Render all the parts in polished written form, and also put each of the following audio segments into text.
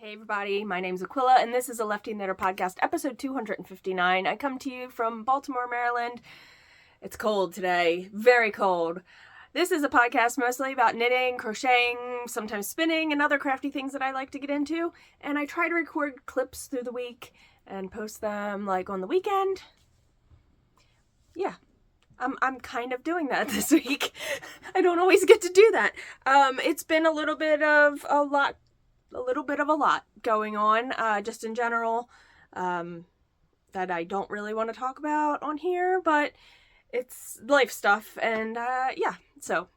Hey everybody, my name's Aquila, and this is a Lefty Knitter Podcast, episode 259. I come to you from Baltimore, Maryland. It's cold today, very cold. This is a podcast mostly about knitting, crocheting, sometimes spinning, and other crafty things that I like to get into. And I try to record clips through the week and post them like on the weekend. Yeah, I'm kind of doing that this week. I don't always get to do that. It's been a little bit of a lot going on, just in general, that I don't really want to talk about on here, but it's life stuff, and, yeah, so,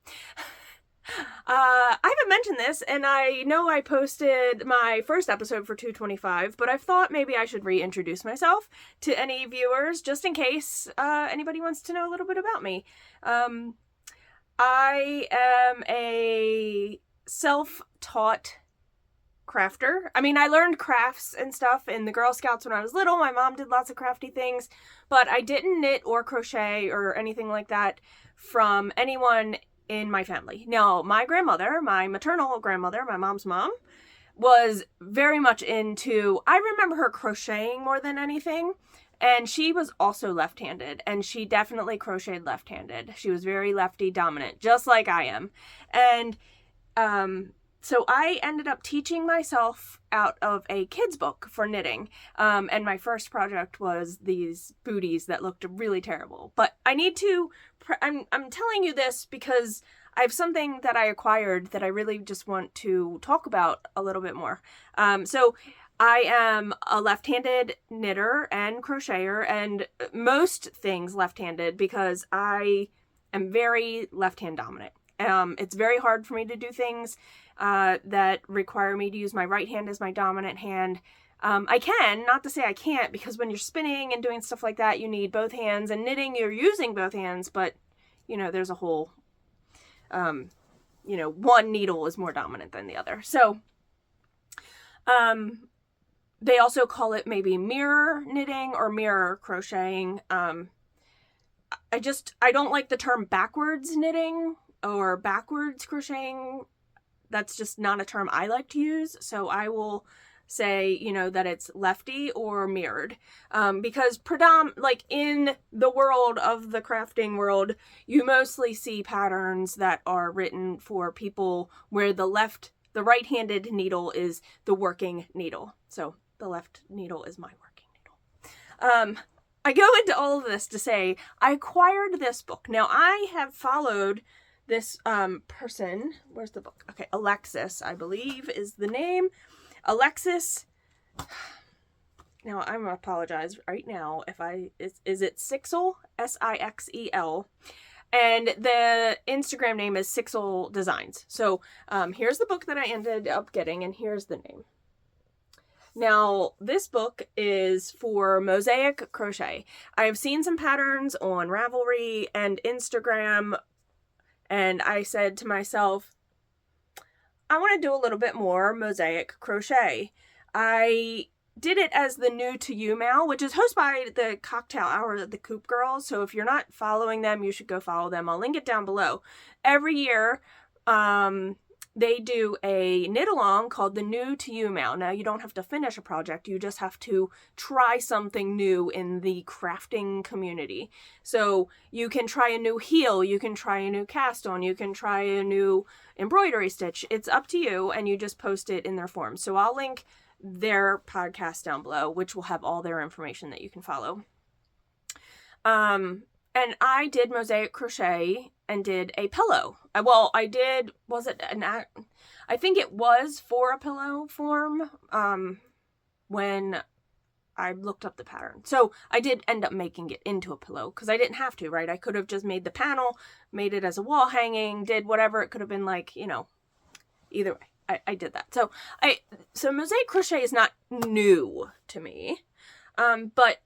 I haven't mentioned this, and I know I posted my first episode for 225, but I've thought maybe I should reintroduce myself to any viewers, just in case, anybody wants to know a little bit about me. I am a self-taught crafter. I mean, I learned crafts and stuff in the Girl Scouts when I was little. My mom did lots of crafty things, but I didn't knit or crochet or anything like that from anyone in my family. Now, my grandmother, my maternal grandmother, my mom's mom, was very much into, I remember her crocheting more than anything, and she was also left-handed, and she definitely crocheted left-handed. She was very lefty dominant, just like I am. And, so I ended up teaching myself out of a kid's book for knitting, and my first project was these booties that looked really terrible. But I need to, I'm telling you this because I have something that I acquired that I really just want to talk about a little bit more. So I am a left-handed knitter and crocheter, and most things left-handed because I am very left-hand dominant. It's very hard for me to do things that require me to use my right hand as my dominant hand. I can, not to say I can't, because when you're spinning and doing stuff like that, you need both hands, and knitting, you're using both hands, but, you know, there's a whole, one needle is more dominant than the other. So, they also call it maybe mirror knitting or mirror crocheting. I don't like the term backwards knitting or backwards crocheting. That's just not a term I like to use, so I will say, that it's lefty or mirrored, because in the world of the crafting world, you mostly see patterns that are written for people where the right-handed needle is the working needle, so the left needle is my working needle. I go into all of this to say, I acquired this book. Now, I have followed this person, where's the book? Okay, Alexis, I believe, is the name. Alexis, now I'm gonna apologize right now if is it Sixel? Sixel. And the Instagram name is Sixel Designs. So here's the book that I ended up getting, and here's the name. Now, this book is for Mosaic crochet. I have seen some patterns on Ravelry and Instagram, and I said to myself, I want to do a little bit more Mosaic crochet. I did it as the New to You Mal, which is hosted by the Cocktail Hour of the Coop girls. So if you're not following them, you should go follow them. I'll link it down below. Every year, they do a knit along called the New to You Mal. Now, you don't have to finish a project. You just have to try something new in the crafting community. So you can try a new heel, you can try a new cast on, you can try a new embroidery stitch. It's up to you, and you just post it in their forums. So I'll link their podcast down below, which will have all their information that you can follow. And I did Mosaic crochet and did a pillow. Well, I did, I think it was for a pillow form, when I looked up the pattern. So I did end up making it into a pillow, because I didn't have to, right? I could have just made the panel, made it as a wall hanging, did whatever. It could have been like, either way, I did that. So Mosaic crochet is not new to me, but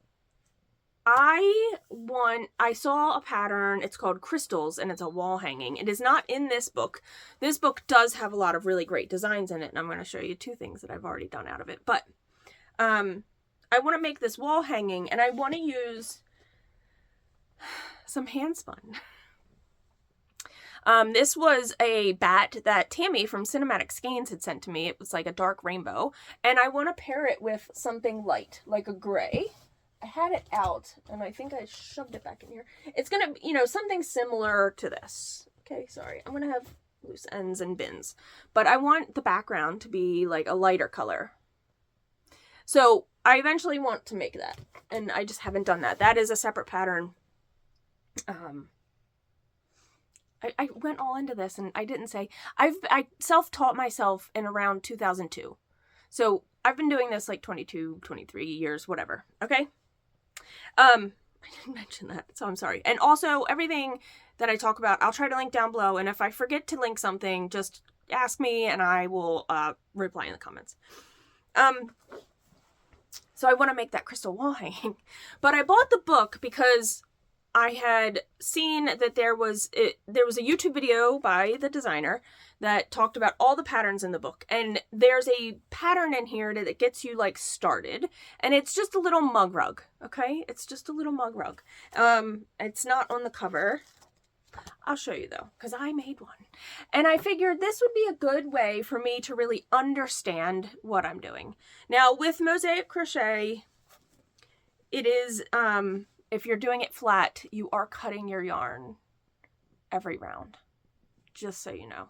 I saw a pattern, it's called Crystals, and it's a wall hanging. It is not in this book. This book does have a lot of really great designs in it, and I'm going to show you two things that I've already done out of it. But I want to make this wall hanging, and I want to use some hand spun. This was a bat that Tammy from Cinematic Skeins had sent to me. It was like a dark rainbow. And I want to pair it with something light, like a gray. I had it out, and I think I shoved it back in here. It's going to, you know, something similar to this. Okay, sorry. I'm going to have loose ends and bins. But I want the background to be like a lighter color. So I eventually want to make that, and I just haven't done that. That is a separate pattern. I went all into this, and I didn't say, I self-taught myself in around 2002. So I've been doing this like 22, 23 years, whatever. Okay. I didn't mention that, so I'm sorry. And also everything that I talk about, I'll try to link down below. And if I forget to link something, just ask me and I will, reply in the comments. So I want to make that crystal wall hanging, but I bought the book because I had seen that there was a YouTube video by the designer that talked about all the patterns in the book. And there's a pattern in here that gets you like started. And it's just a little mug rug. Okay. It's just a little mug rug. It's not on the cover. I'll show you though, because I made one. And I figured this would be a good way for me to really understand what I'm doing. Now with Mosaic crochet, it is, if you're doing it flat, you are cutting your yarn every round, just so you know.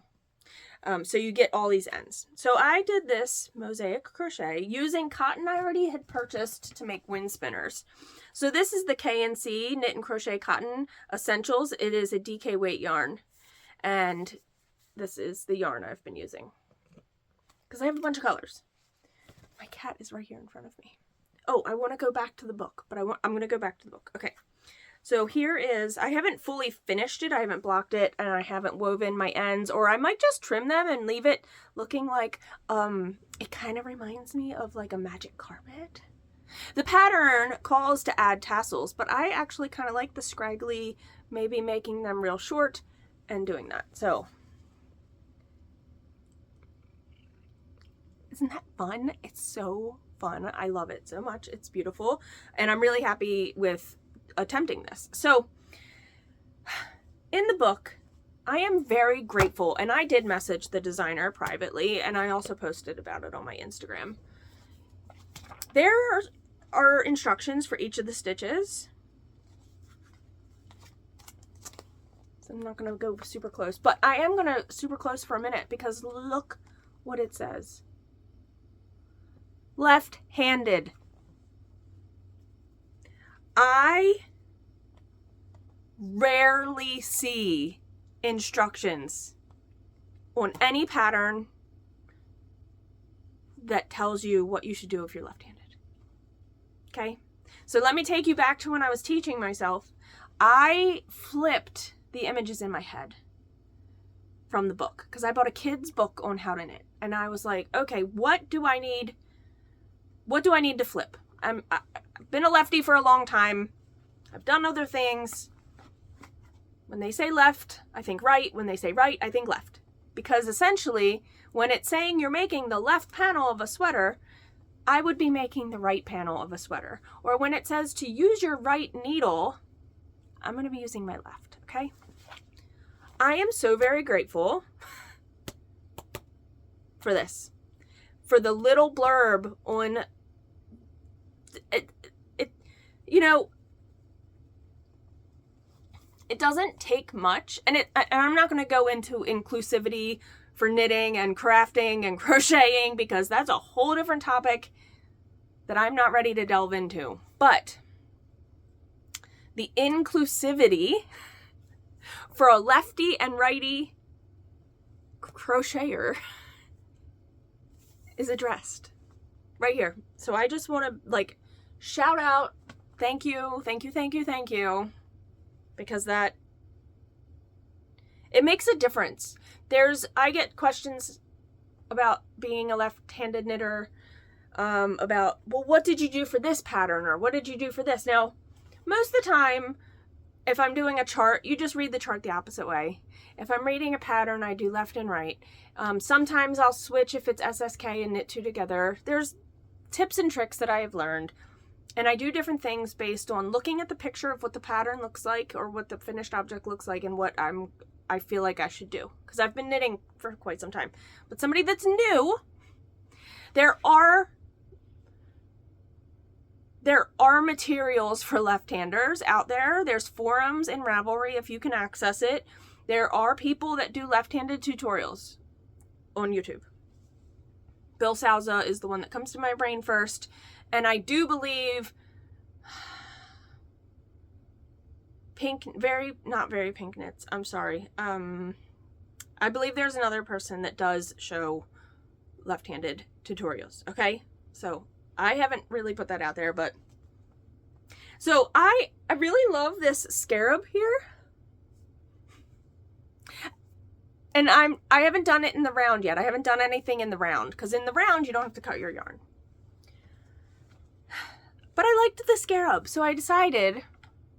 So you get all these ends. So I did this Mosaic crochet using cotton I already had purchased to make wind spinners. So this is the K&C Knit and Crochet Cotton Essentials. It is a DK weight yarn. And this is the yarn I've been using. Because I have a bunch of colors. My cat is right here in front of me. Oh, I want to go back to the book, but I'm going to go back to the book. Okay. So here is, I haven't fully finished it. I haven't blocked it, and I haven't woven my ends, or I might just trim them and leave it looking like, it kind of reminds me of like a magic carpet. The pattern calls to add tassels, but I actually kind of like the scraggly, maybe making them real short and doing that. So, isn't that fun? It's so fun. I love it so much. It's beautiful. And I'm really happy with attempting this. So in the book, I am very grateful, and I did message the designer privately, and I also posted about it on my Instagram. There are instructions for each of the stitches. So I'm not going to go super close, but I am going to super close for a minute because look what it says. Left-handed. I rarely see instructions on any pattern that tells you what you should do if you're left-handed. Okay? So let me take you back to when I was teaching myself. I flipped the images in my head from the book because I bought a kid's book on how to knit. And I was like, okay, what do I need? What do I need to flip? I've been a lefty for a long time. I've done other things. When they say left, I think right. When they say right, I think left. Because essentially, when it's saying you're making the left panel of a sweater, I would be making the right panel of a sweater. Or when it says to use your right needle, I'm going to be using my left, okay? I am so very grateful for this. For the little blurb on it, you know, it doesn't take much, and I'm not going to go into inclusivity for knitting and crafting and crocheting because that's a whole different topic that I'm not ready to delve into. But the inclusivity for a lefty and righty crocheter is addressed right here. So I just want to like shout out, thank you, thank you, thank you, thank you, because that, it makes a difference. I get questions about being a left-handed knitter, about, well, what did you do for this pattern? Or what did you do for this? Now, most of the time, if I'm doing a chart, you just read the chart the opposite way. If I'm reading a pattern, I do left and right. Sometimes I'll switch if it's SSK and knit two together. There's tips and tricks that I have learned. And I do different things based on looking at the picture of what the pattern looks like or what the finished object looks like and what I'm I feel like I should do, because I've been knitting for quite some time. But somebody that's new, there are materials for left-handers out there. There's forums in Ravelry if you can access it. There are people that do left-handed tutorials on YouTube. Bill Souza is the one that comes to my brain first. And I do believe not very pink knits. I'm sorry. I believe there's another person that does show left-handed tutorials. Okay. So I haven't really put that out there, but so I really love this Scarab here. And I haven't done it in the round yet. I haven't done anything in the round, because in the round you don't have to cut your yarn. But I liked the Scarab, so I decided,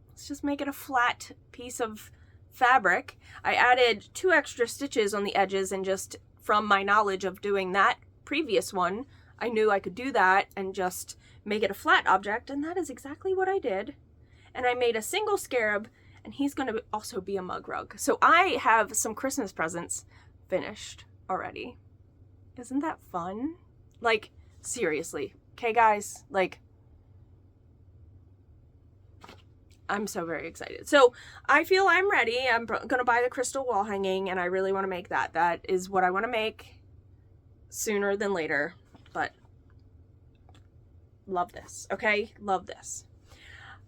let's just make it a flat piece of fabric. I added 2 extra stitches on the edges, and just from my knowledge of doing that previous one, I knew I could do that and just make it a flat object, and that is exactly what I did. And I made a single Scarab, and he's going to also be a mug rug. So I have some Christmas presents finished already. Isn't that fun? Like, seriously. Okay, guys? Like, I'm so very excited. So I feel I'm ready. I'm going to buy the crystal wall hanging, and I really want to make that. That is what I want to make sooner than later. But love this. Okay? Love this.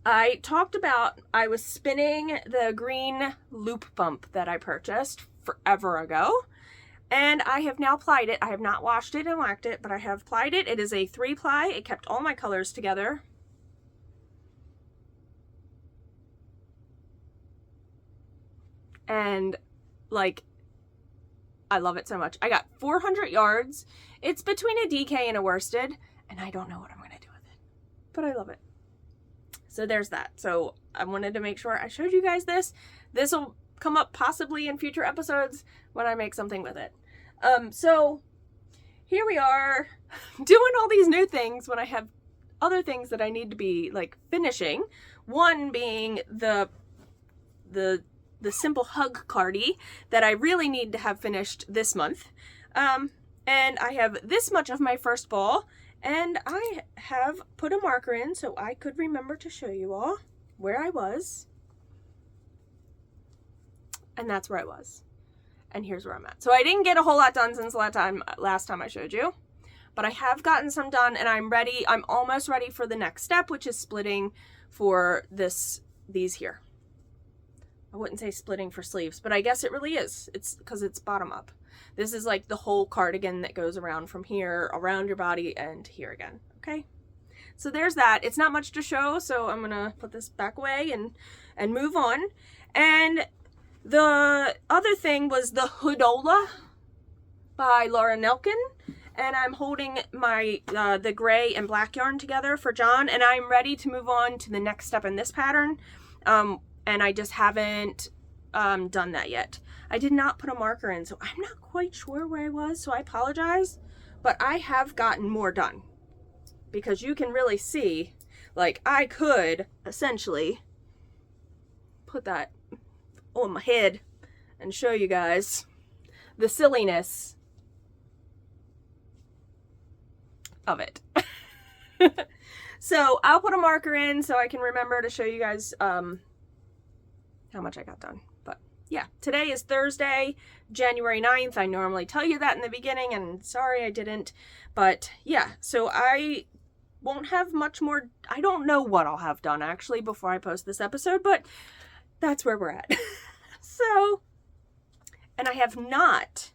I talked about, I was spinning the green loop bump that I purchased forever ago. And I have now plied it. I have not washed it and whacked it, but I have plied it. It is a 3-ply. It kept all my colors together. And like, I love it so much. I got 400 yards. It's between a DK and a worsted, and I don't know what I'm going to do with it, but I love it. So there's that. So I wanted to make sure I showed you guys this. This will come up possibly in future episodes when I make something with it. So here we are doing all these new things when I have other things that I need to be like finishing. One being the simple Hug Cardi that I really need to have finished this month. And I have this much of my first ball, and I have put a marker in so I could remember to show you all where I was. And that's where I was. And here's where I'm at. So I didn't get a whole lot done since last time I showed you, but I have gotten some done, and I'm ready. I'm almost ready for the next step, which is splitting for these here. I wouldn't say splitting for sleeves, but I guess it really is. It's because it's bottom up. This is like the whole cardigan that goes around from here, around your body, and here again. Okay? So there's that. It's not much to show, so I'm going to put this back away and move on. And the other thing was the Hoodola by Laura Nelkin. And I'm holding my the gray and black yarn together for John, and I'm ready to move on to the next step in this pattern. And I just haven't done that yet. I did not put a marker in, so I'm not quite sure where I was, so I apologize. But I have gotten more done, because you can really see, like, I could essentially put that on my head and show you guys the silliness of it. So I'll put a marker in so I can remember to show you guys how much I got done. But yeah, today is Thursday, January 9th. I normally tell you that in the beginning, and sorry I didn't. But yeah, so I won't have much more. I don't know what I'll have done actually before I post this episode, but that's where we're at. So, and I have not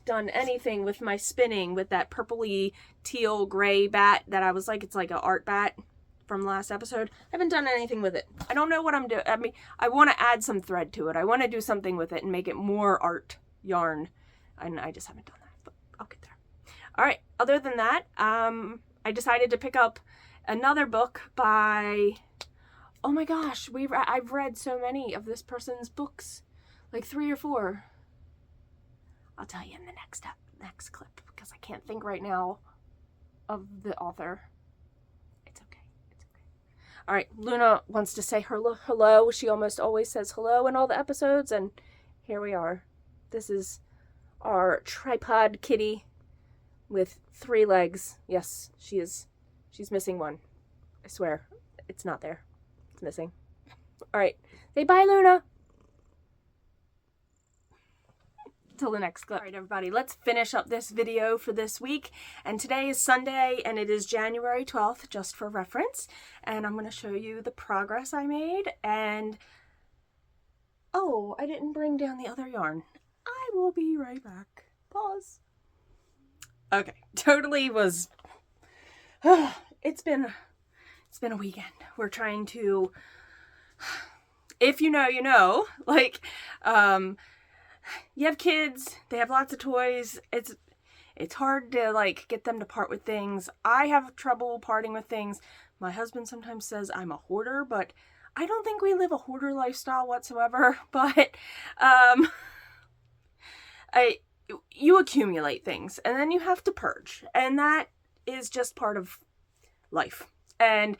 done anything with my spinning with that purpley teal gray bat that I was like, it's like an art bat from last episode. I haven't done anything with it. I don't know what I'm doing. I mean, I want to add some thread to it. I want to do something with it and make it more art yarn. And I just haven't done that, but I'll get there. All right. Other than that, I decided to pick up another book by, oh my gosh, I've read so many of this person's books, like 3 or 4. I'll tell you in the next clip, because I can't think right now of the author. All right, Luna wants to say hello. She almost always says hello in all the episodes, and here we are. This is our tripod kitty with 3 legs. Yes, she's missing one. I swear, it's not there. It's missing. All right, say bye, Luna. Till the next clip. All right, everybody, let's finish up this video for this week. And today is Sunday, and it is January 12th, just for reference. And I'm going to show you the progress I made. And, oh, I didn't bring down the other yarn. I will be right back. Pause. Okay, totally was, it's been a weekend. We're trying to, if you know, you know, like, you have kids, they have lots of toys, it's hard to, like, get them to part with things. I have trouble parting with things. My husband sometimes says I'm a hoarder, but I don't think we live a hoarder lifestyle whatsoever, but, you accumulate things, and then you have to purge, and that is just part of life. And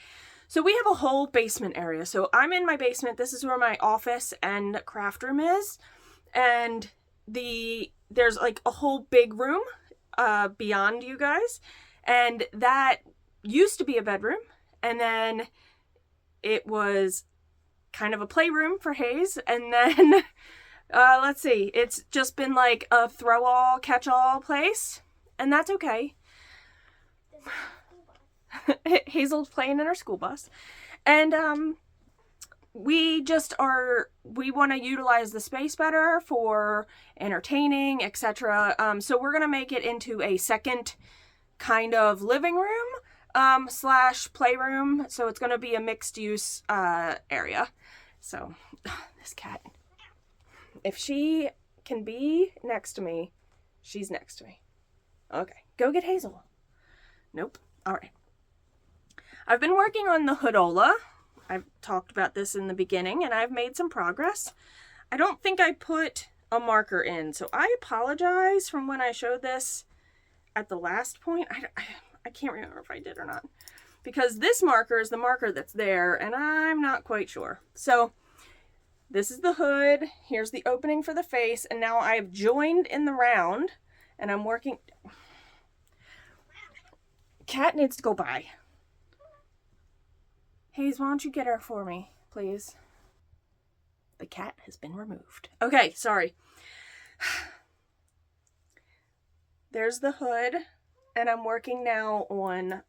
so we have a whole basement area. So I'm in my basement. This is where my office and craft room is. And there's like a whole big room beyond you guys, and that used to be a bedroom, and then it was kind of a playroom for Hayes, and then let's see, it's just been like a throw-all, catch-all place, and that's okay. Hazel's playing in her school bus, and we want to utilize the space better for entertaining, etc. So we're going to make it into a second kind of living room / playroom. So it's going to be a mixed use area. So this cat, if she can be next to me, she's next to me. Okay, go get Hazel. Nope. All right. I've been working on the Hoodola. I've talked about this in the beginning, and I've made some progress. I don't think I put a marker in, so I apologize from when I showed this at the last point. I can't remember if I did or not, because this marker is the marker that's there, and I'm not quite sure. So this is the hood. Here's the opening for the face, and now I've joined in the round, and I'm working. Cat needs to go by. Hayes, why don't you get her for me, please? The cat has been removed. Okay, sorry. There's the hood, and I'm working now on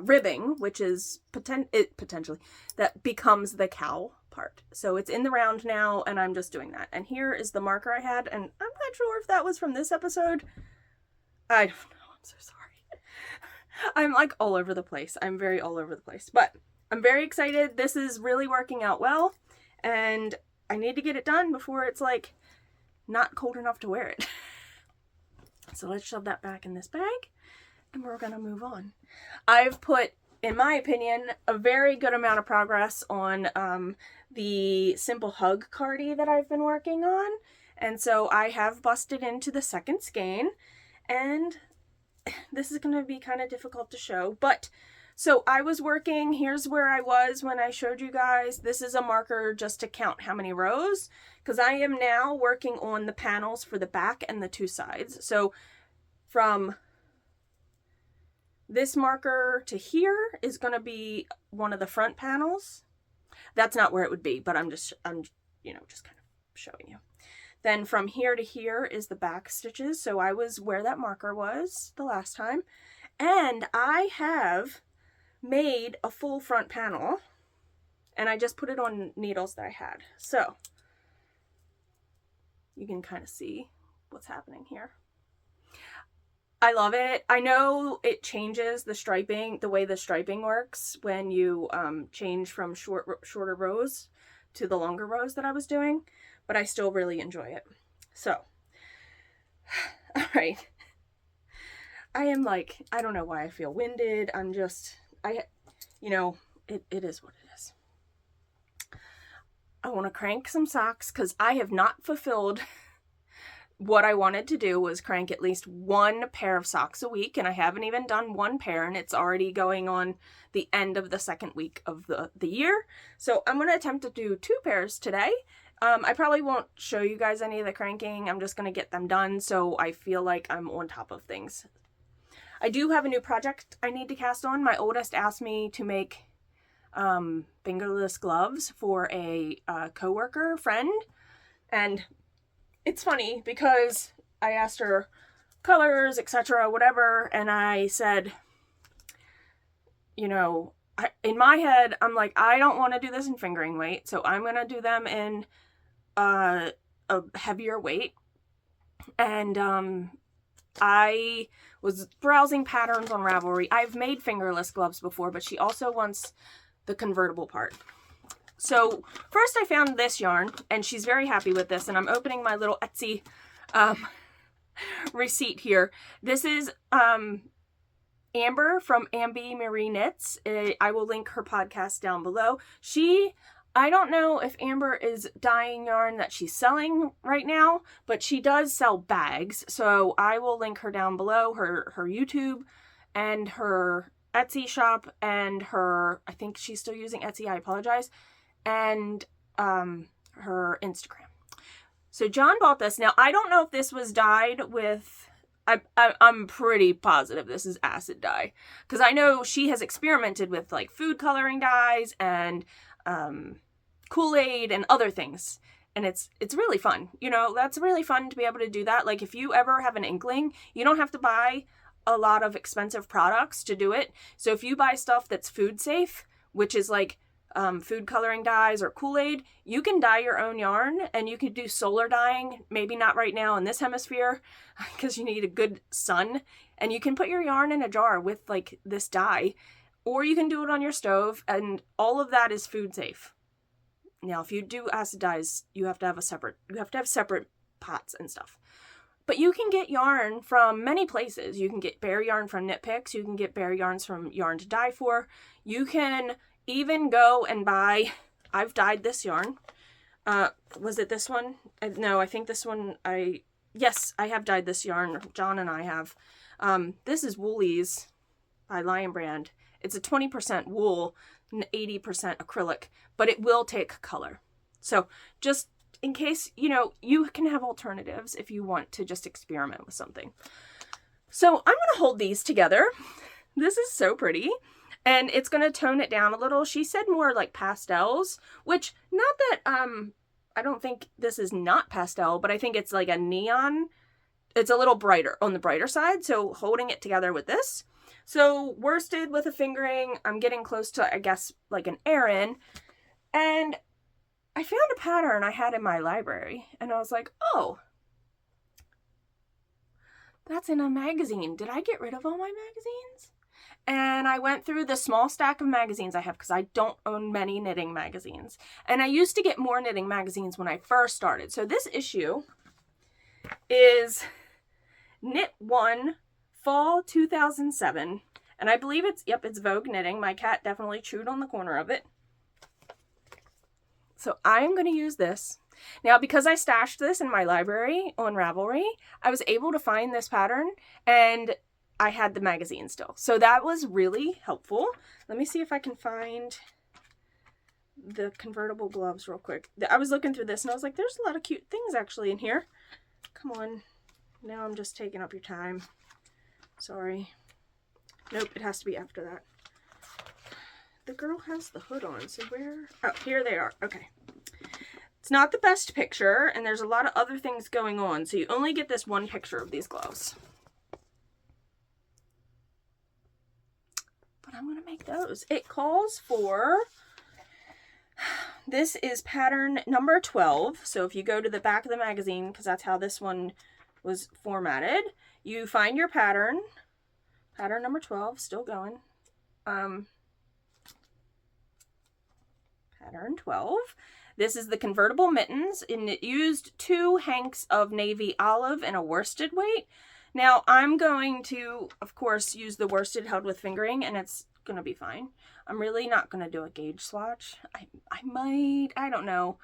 ribbing, which is potentially, that becomes the cowl part. So it's in the round now, and I'm just doing that. And here is the marker I had, and I'm not sure if that was from this episode. I don't know. I'm so sorry. I'm like all over the place. I'm very all over the place, but I'm very excited. This is really working out well, and I need to get it done before it's like not cold enough to wear it. So let's shove that back in this bag, and we're gonna move on. I've put, in my opinion, a very good amount of progress on the simple Hug Cardi that I've been working on, and so I have busted into the second skein, and this is going to be kind of difficult to show, but so I was working, here's where I was when I showed you guys. This is a marker just to count how many rows, because I am now working on the panels for the back and the two sides. So from this marker to here is going to be one of the front panels. That's not where it would be, but I'm you know, just kind of showing you. Then from here to here is the back stitches. So I was where that marker was the last time. And I have made a full front panel, and I just put it on needles that I had. So you can kind of see what's happening here. I love it. I know it changes the striping, the way the striping works when you change from shorter rows to the longer rows that I was doing, but I still really enjoy it. So, all right. I am like, I don't know why I feel winded. I'm just, you know, it is what it is. I want to crank some socks because I have not fulfilled what I wanted to do was crank at least one pair of socks a week, and I haven't even done one pair, and it's already going on the end of the second week of the year. So I'm going to attempt to do 2 pairs today. I probably won't show you guys any of the cranking. I'm just going to get them done so I feel like I'm on top of things. I do have a new project I need to cast on. My oldest asked me to make fingerless gloves for a coworker friend, and it's funny because I asked her colors, etc., whatever, and I said, you know, in my head, I'm like, I don't want to do this in fingering weight, so I'm going to do them in a heavier weight. And I was browsing patterns on Ravelry. I've made fingerless gloves before, but she also wants the convertible part. So first I found this yarn, and she's very happy with this, and I'm opening my little Etsy receipt here. This is Amber from Ambi Marie Knits. I will link her podcast down below. I don't know if Amber is dyeing yarn that she's selling right now, but she does sell bags. So I will link her down below, her YouTube and her Etsy shop and her, I think she's still using Etsy, I apologize, and her Instagram. So John bought this. Now, I don't know if this was dyed with, I'm pretty positive this is acid dye, because I know she has experimented with like food coloring dyes and Kool-Aid and other things, and it's really fun. You know, that's really fun to be able to do that. Like, if you ever have an inkling, you don't have to buy a lot of expensive products to do it. So if you buy stuff that's food safe, which is like food coloring dyes or Kool-Aid, you can dye your own yarn, and you could do solar dyeing, maybe not right now in this hemisphere because you need a good sun, and you can put your yarn in a jar with like this dye, or you can do it on your stove, and all of that is food safe. Now, if you do acid dyes, you have to have separate pots and stuff. But you can get yarn from many places. You can get bare yarn from Knit Picks. You can get bare yarns from Yarn to Dye For. You can even go and buy, I've dyed this yarn. Was it this one? No, I think this one, yes, I have dyed this yarn. John and I have. This is Woolies by Lion Brand. It's a 20% wool and 80% acrylic, but it will take color. So just in case, you know, you can have alternatives if you want to just experiment with something. So I'm going to hold these together. This is so pretty. And it's going to tone it down a little. She said more like pastels, which, not that, I don't think this is not pastel, but I think it's like a neon. It's a little brighter, on the brighter side. So holding it together with this. So worsted with a fingering. I'm getting close to, I guess, like an Aran. And I found a pattern I had in my library, and I was like, oh, that's in a magazine. Did I get rid of all my magazines? And I went through the small stack of magazines I have, because I don't own many knitting magazines. And I used to get more knitting magazines when I first started. So this issue is Knit 1, Fall 2007. And I believe it's Vogue Knitting. My cat definitely chewed on the corner of it. So I'm going to use this. Now, because I stashed this in my library on Ravelry, I was able to find this pattern, and I had the magazine still. So that was really helpful. Let me see if I can find the convertible gloves real quick. I was looking through this, and I was like, there's a lot of cute things actually in here. Come on. Now I'm just taking up your time. Sorry. Nope, it has to be after that. The girl has the hood on, so where? Oh, here they are. Okay. It's not the best picture, and there's a lot of other things going on, so you only get this one picture of these gloves. But I'm going to make those. It calls for, this is pattern number 12, so if you go to the back of the magazine, because that's how this one was formatted, you find your pattern, pattern number 12, still going, pattern 12. This is the convertible mittens, and it used 2 hanks of navy olive and a worsted weight. Now, I'm going to, of course, use the worsted held with fingering, and it's going to be fine. I'm really not going to do a gauge swatch. I might, I don't know.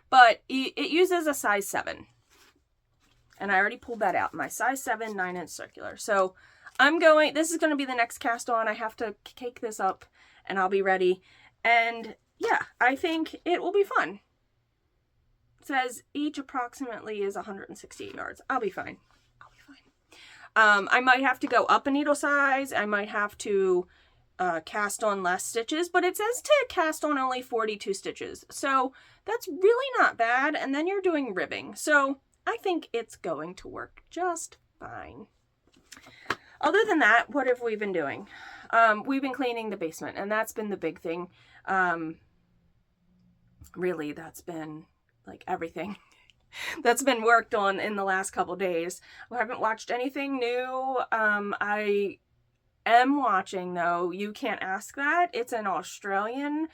But it uses a size 7. And I already pulled that out. My size 7 9-inch circular. So this is going to be the next cast on. I have to cake this up and I'll be ready. And yeah, I think it will be fun. It says each approximately is 168 yards. I'll be fine. I might have to go up a needle size. I might have to cast on less stitches, but it says to cast on only 42 stitches. So that's really not bad. And then you're doing ribbing. So I think it's going to work just fine. Other than that, what have we been doing? We've been cleaning the basement, and that's been the big thing. Really, that's been like everything that's been worked on in the last couple days. I haven't watched anything new. I am watching, though, You Can't Ask That. It's an Australian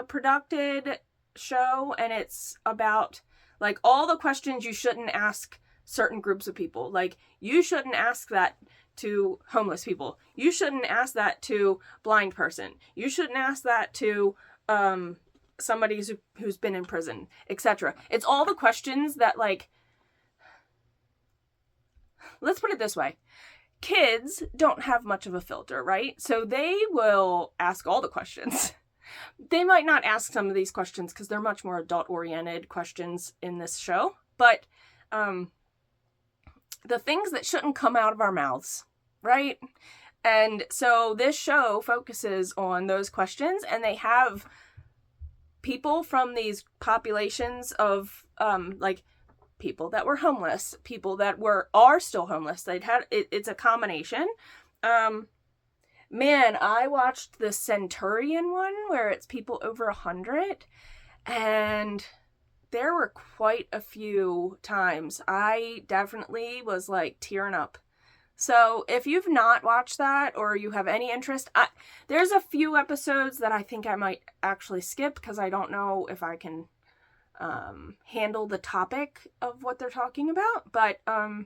produced show, and it's about like all the questions you shouldn't ask certain groups of people. Like, you shouldn't ask that to homeless people. You shouldn't ask that to blind person. You shouldn't ask that to somebody who's been in prison, etc. It's all the questions that, like, let's put it this way. Kids don't have much of a filter, right? So they will ask all the questions. They might not ask some of these questions because they're much more adult-oriented questions in this show. But the things that shouldn't come out of our mouths, right? And so this show focuses on those questions, and they have people from these populations of like people that were homeless, people that are still homeless. It's a combination. Man, I watched the Centurion one where it's people over 100, and there were quite a few times I definitely was like tearing up. So if you've not watched that or you have any interest, there's a few episodes that I think I might actually skip because I don't know if I can handle the topic of what they're talking about. But I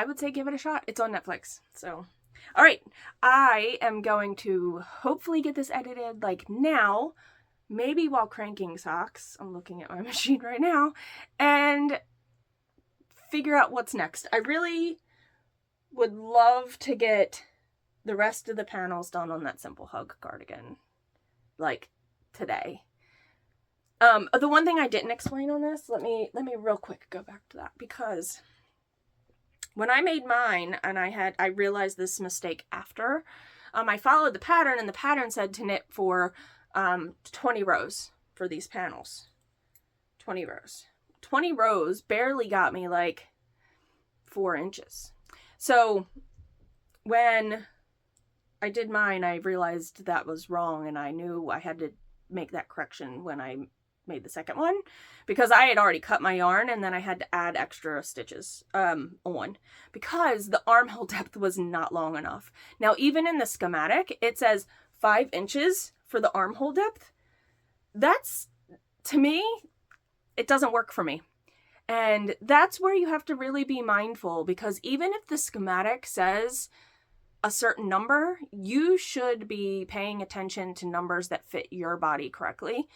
would say give it a shot. It's on Netflix. So, all right. I am going to hopefully get this edited like now. Maybe while cranking socks. I'm looking at my machine right now. And figure out what's next. I really would love to get the rest of the panels done on that simple hug cardigan. Like today. The one thing I didn't explain on this, let me real quick go back to that. Because when I made mine, and I realized this mistake after, I followed the pattern, and the pattern said to knit for 20 rows for these panels. 20 rows. 20 rows barely got me like 4 inches. So when I did mine, I realized that was wrong, and I knew I had to make that correction when I made the second one, because I had already cut my yarn, and then I had to add extra stitches on, because the armhole depth was not long enough. Now, even in the schematic, it says 5 inches for the armhole depth. That's, to me, it doesn't work for me. And that's where you have to really be mindful, because even if the schematic says a certain number, you should be paying attention to numbers that fit your body correctly.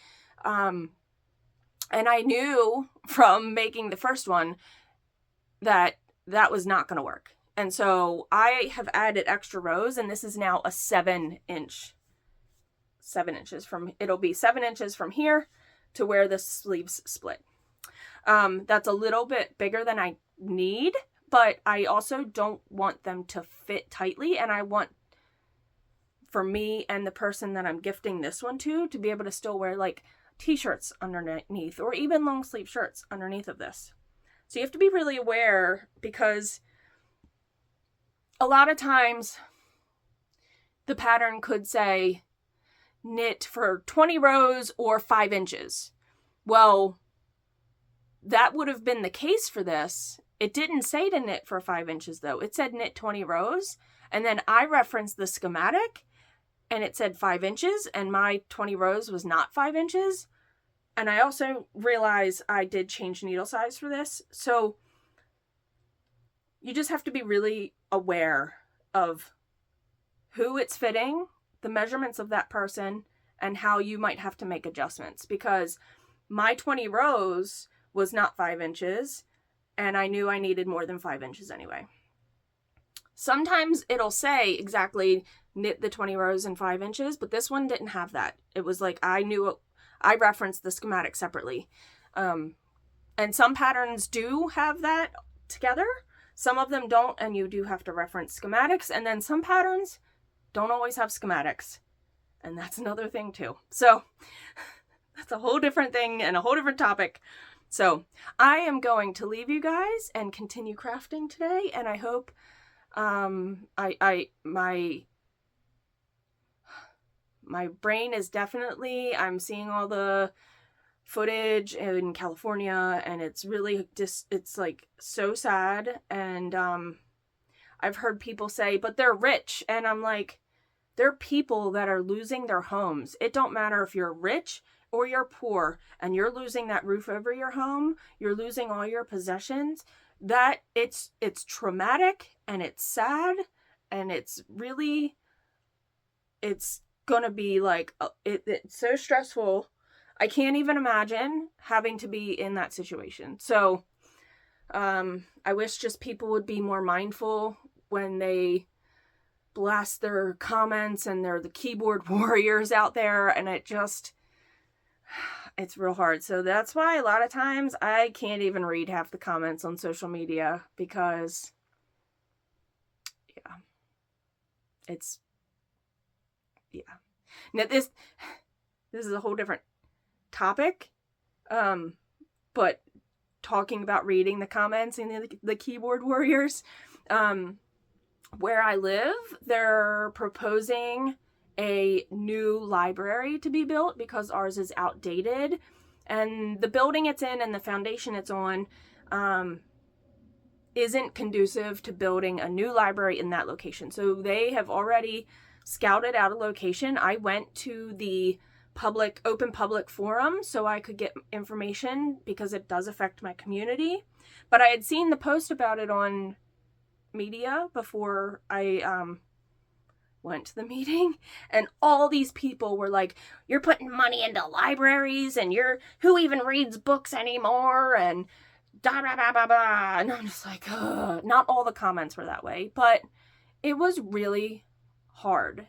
And I knew from making the first one that that was not going to work. And so I have added extra rows, and this is now a 7 inches from, it'll be 7 inches from here to where the sleeves split. That's a little bit bigger than I need, but I also don't want them to fit tightly, and I want for me and the person that I'm gifting this one to be able to still wear like t-shirts underneath, or even long sleeve shirts underneath of this. So you have to be really aware, because a lot of times the pattern could say knit for 20 rows or 5 inches. Well, that would have been the case for this. It didn't say to knit for 5 inches though. It said knit 20 rows. And then I referenced the schematic and it said 5 inches, and my 20 rows was not 5 inches. And I also realized I did change needle size for this. So you just have to be really aware of who it's fitting, the measurements of that person, and how you might have to make adjustments, because my 20 rows was not 5 inches, and I knew I needed more than 5 inches anyway. Sometimes it'll say exactly knit the 20 rows in 5 inches, but this one didn't have that. It was like I referenced the schematic separately. And some patterns do have that together. Some of them don't, and you do have to reference schematics. And then some patterns don't always have schematics. And that's another thing too. So that's a whole different thing and a whole different topic. So I am going to leave you guys and continue crafting today. And I hope my brain is definitely, I'm seeing all the footage in California, and it's really just, it's like so sad. And I've heard people say, but they're rich, and I'm like, they're people that are losing their homes. It don't matter if you're rich or you're poor and you're losing that roof over your home, you're losing all your possessions. That it's traumatic, and it's sad, and it's really, it's gonna be like, it's so stressful. I can't even imagine having to be in that situation. So I wish just people would be more mindful when they blast their comments, and they're the keyboard warriors out there, and it's real hard. So that's why a lot of times I can't even read half the comments on social media, because now this is a whole different topic, but talking about reading the comments and the keyboard warriors, where I live, they're proposing a new library to be built because ours is outdated, and the building it's in and the foundation it's on isn't conducive to building a new library in that location. So they have already scouted out a location. I went to the open public forum so I could get information, because it does affect my community, but I had seen the post about it on media before I went to the meeting, and all these people were like, you're putting money into libraries, and who even reads books anymore, and da da da da da. And I'm just like, ugh. Not all the comments were that way, but it was really hard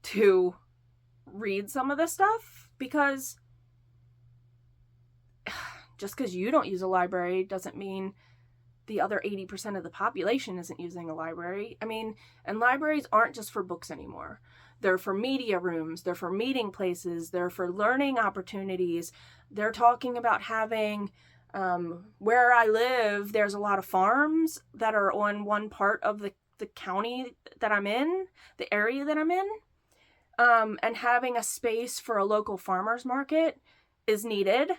to read some of this stuff, because just because you don't use a library doesn't mean the other 80% of the population isn't using a library. I mean, and libraries aren't just for books anymore. They're for media rooms, they're for meeting places, they're for learning opportunities. They're talking about having, where I live, there's a lot of farms that are on one part of the county that I'm in, the area that I'm in, and having a space for a local farmer's market is needed.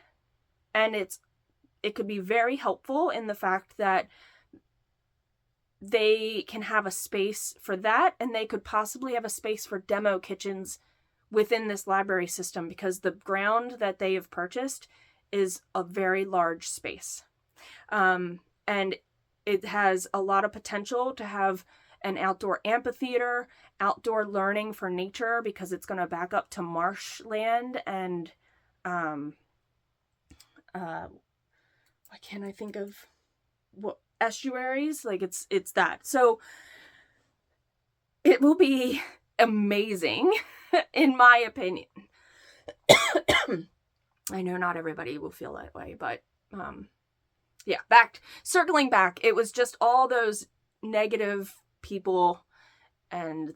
And it could be very helpful in the fact that they can have a space for that, and they could possibly have a space for demo kitchens within this library system, because the ground that they have purchased is a very large space. And it has a lot of potential to have an outdoor amphitheater, outdoor learning for nature, because it's going to back up to marshland and why can't I think of what estuaries? Like it's that. So it will be amazing, in my opinion. I know not everybody will feel that way, but yeah, circling back, it was just all those negative people and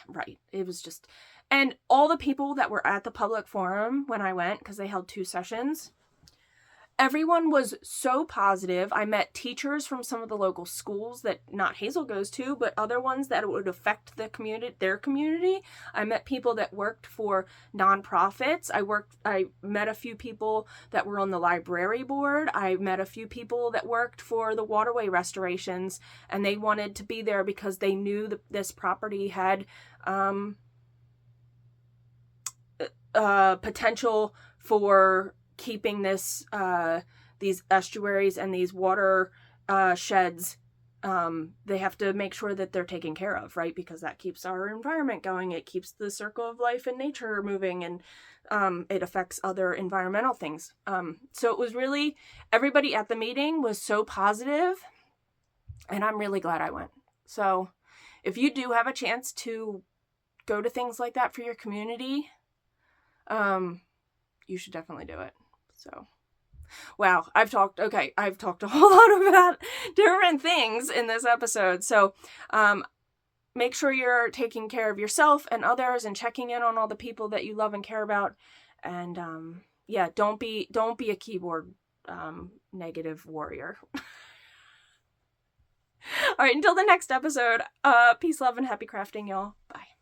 right. It was just, and all the people that were at the public forum when I went, because they held 2 sessions, everyone was so positive. I met teachers from some of the local schools that not Hazel goes to, but other ones that would affect their community. I met people that worked for nonprofits. I met a few people that were on the library board. I met a few people that worked for the waterway restorations, and they wanted to be there because they knew that this property had potential for keeping these estuaries and these water sheds They have to make sure that they're taken care of, right? Because that keeps our environment going. It keeps the circle of life and nature moving, and it affects other environmental things. So it was really, everybody at the meeting was so positive, and I'm really glad I went. So if you do have a chance to go to things like that for your community, you should definitely do it. So, wow, I've talked a whole lot about different things in this episode. So, make sure you're taking care of yourself and others and checking in on all the people that you love and care about. And, yeah, don't be a keyboard, negative warrior. All right, until the next episode, peace, love, and happy crafting, y'all. Bye.